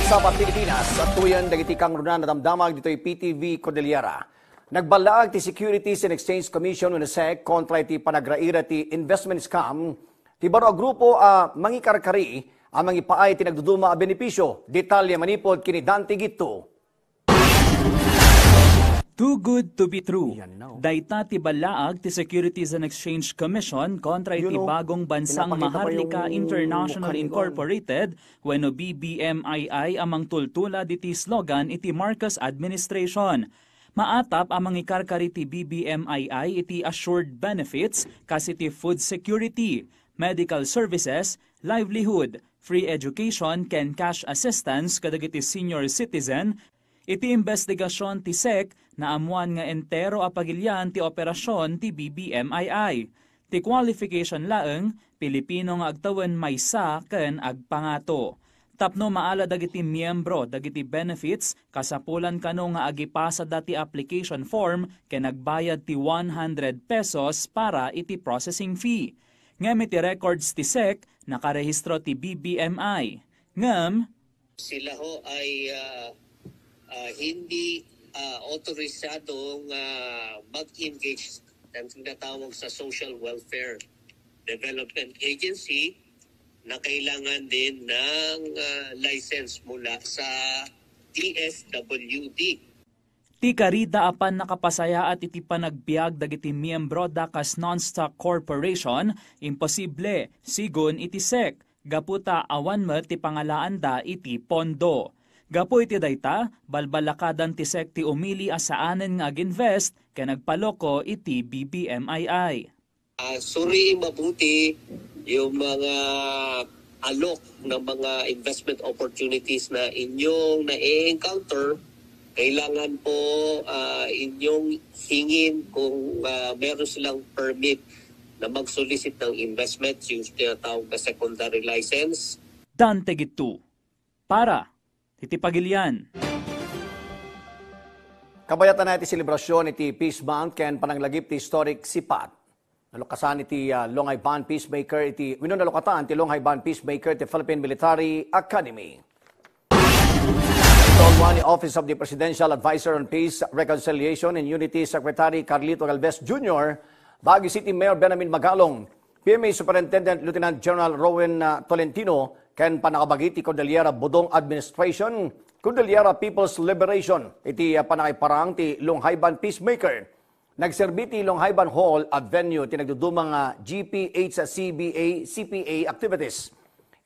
sa Pilipinas at tuyan dagiti kang runan na damdamag dito'y PTV Cordillera. Nagbalaag ti Securities and Exchange Commission o SEC kontra iti panagraira ti investment scam. Ti baro a grupo a mangikarkari ang mangipaay ti nagduduma a benepisyo. Detalye manipod kini Dante Gitto. Too good to be true. Dayta ti balaag ti Securities and Exchange Commission kontra iti bagong bansang Maharlika International Incorporated wenno BBMII amang tultula diti slogan iti Marcos administration. Maatap amang ikarkari ti BBMII iti assured benefits kas iti food security, medical services, livelihood, free education ken cash assistance kadagiti senior citizen. Iti investigasyon ti SEC na amuan nga entero apagilyan ti operasyon ti BBMII. Ti qualification laeng, Pilipino nga agtawen maysa ken agpangato. Tapno maala dagiti miyembro dagiti benefits kasapulan kano nga agipasa dati application form ken nagbayad ti 100 pesos para iti processing fee. Ngem iti records ti SEC nakarehistro ti BBMI. Ngem sila ho ay hindi autorisadong mag-engage ng tinatawag sa Social Welfare Development Agency na kailangan din ng license mula sa DSWD. Ti karida apan nakapasaya at iti panagbiag dagiti miyembro dakas non-stock corporation, imposible sigon iti SEC, gaputa awan met ti pangalaan da iti pondo. Gapo iti dayta, balbalakadan ti SEC ti umili asaanen nga ag-invest ken nagpaloko iti BBMII. Suriin mabuti yung mga alok ng mga investment opportunities na inyong na-encounter. Kailangan po inyong hingin kung meron silang permit na mag-solicit ng investment, yung tinatawag na secondary license. Dante Gitto, para Titipagilian. Kabayatan na iti selebrasyon iti Peace Month ken pananglagip ti historic sipat. Nalukasan iti Long Band Peacemaker iti nalukatan ti Long Band Peacemaker ti Philippine Military Academy. Ni Office of the Presidential Advisor on Peace, Reconciliation and Unity Secretary Carlito Galvez Jr., Baguio City Mayor Benjamin Magalong, PMA Superintendent Lieutenant General Rowan Tolentino, ken panakabagiti Cordillera Budong Administration, Cordillera People's Liberation, iti panakaiparang ti Longhaiban Peacemaker. Nagserbi ti Longhaiban Hall at venue ti nagdudumang GPH CBA CPA activities.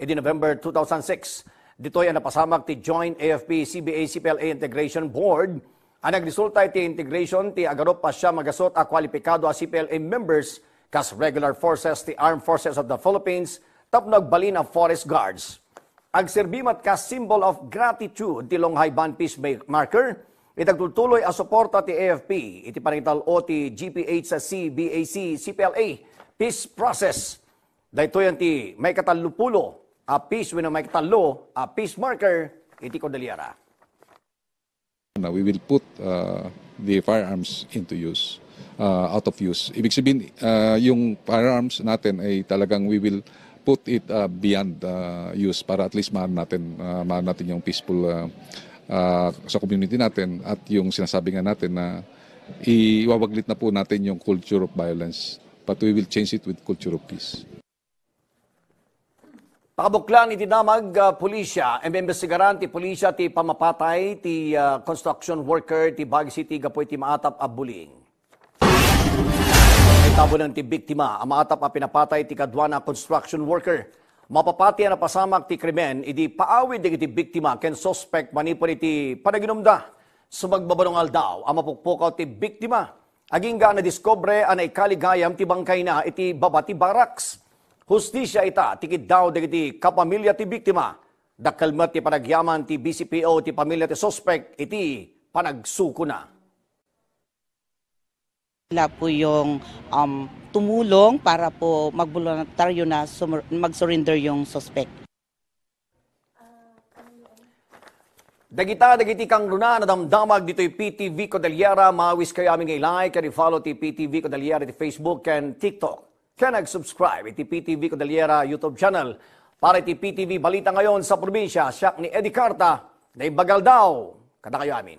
Iti November 2006, dito'y napasamak ti Joint AFP CBA CPLA Integration Board. Ang nagresulta ti integration ti agarop pa siya magasot a kwalipikado a CPLA members kas regular forces ti Armed Forces of the Philippines tapno nagbalin ang forest guards. Agserbimat ka symbol of gratitude ti Longhaiban Peacemaker, itagtultuloy a suporta ti AFP, iti panitalo ti GPH sa CBAC CPLA peace process. Daytoy ti may katalupulo a peace when may katalo a peace marker iti Cordillera. We will put the firearms into use, out of use. Ibig sabihin, yung firearms natin ay talagang we will put it beyond use para at least maan natin yung peaceful sa community natin at yung sinasabi nga natin na iwawaglit na po natin yung culture of violence, but we will change it with culture of peace. Pakabuklan iti damag pulisya, imbestigaran ti pulisya ti pamapatay ti construction worker ti Baguio City gapoy ti maatap a bullying. Tabo ng ti biktima, ang maatap a pinapatay ti kadwana construction worker. Mapapati na pasamak ti krimen, idi paawid iti biktima ken suspect manipon iti panaginumda. Sumagbabanungal daw, ang mapukpukaw ti biktima. Aging ga na diskobre anay kaligayam ti bangkay na iti babati baraks. Hustisya ita, tikid daw iti kapamilya ti biktima. Dakalmat ti panagyaman ti BCPO ti pamilya ti suspect iti panagsuko na. Sila po yung tumulong para po magboluntaryo na mag-surrender yung suspect. Dagiti kang runa na damdamag dito'y PTV Cordillera. Mawis kayo aming i-like and i-follow ti PTV Cordillera ti Facebook and TikTok. Kaya nag-subscribe iti PTV Cordillera YouTube channel para iti PTV Balita Ngayon sa probinsya. Siya ni Eddie Carta, Naibagal daw, kada kayo amin.